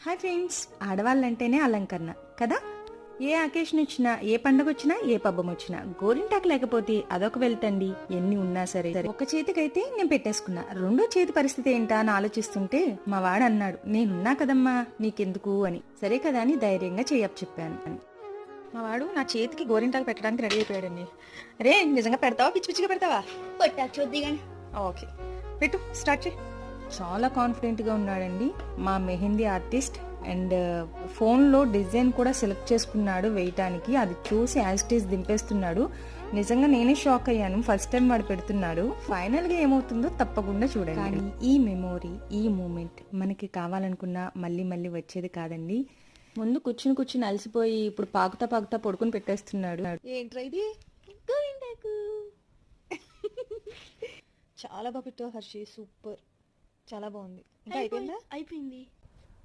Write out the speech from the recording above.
Hi friends, ఆడవాళ్ళంటేనే అలంకరణ కదా. ఏ occasion వచ్చినా, ఏ పండుగ వచ్చినా, ఏ పబ్బం వచ్చినా గోరింటాకు లేకపోతే అదొక వెళ్తండి. ఎన్ని ఉన్నా సరే ఒక చేతికైతే నేను పెట్టేసుకున్నా, రెండో చేతి పరిస్థితి ఏంటా అని ఆలోచిస్తుంటే మా వాడు అన్నాడు, నేనున్నా కదమ్మా నీకెందుకు అని. సరే కదా అని ధైర్యంగా చెప్పాను అని. మా వాడు నా చేతికి గోరింటాకు పెట్టడానికి రెడీ అయిపోయాడండి. రే, నిజంగా పెడతావా, పిచ్చి పిచ్చిగా పెడతావా? ఓకే, పెట్టు, స్టార్ట్ చేయి. చాలా కాన్ఫిడెంట్గా ఉన్నాడండి మా మెహందీ ఆర్టిస్ట్. అండ్ ఫోన్లో డిజైన్ కూడా సెలెక్ట్ చేసుకున్నాడు వేయటానికి. అది చూసి యాజిటీస్ దింపేస్తున్నాడు. నిజంగా నేనే షాక్ అయ్యాను. ఫస్ట్ టైం వాడు పెడుతున్నాడు. ఫైనల్గా ఏమవుతుందో తప్పకుండా చూడండి. కానీ ఈ మెమోరీ, ఈ మూమెంట్ మనకి కావాలనుకున్నా మళ్ళీ మళ్ళీ వచ్చేది కాదండి. ముందు కూర్చుని అలసిపోయి ఇప్పుడు పాకుతా పడుకుని పెట్టేస్తున్నాడు. ఏంట్రా ఇది? గోరింటాకు. చాలా బాగా పెట్టావు హర్షి, సూపర్, చాలా బాగుంది. ఇంకా అయిపోయిందా? అయిపోయింది.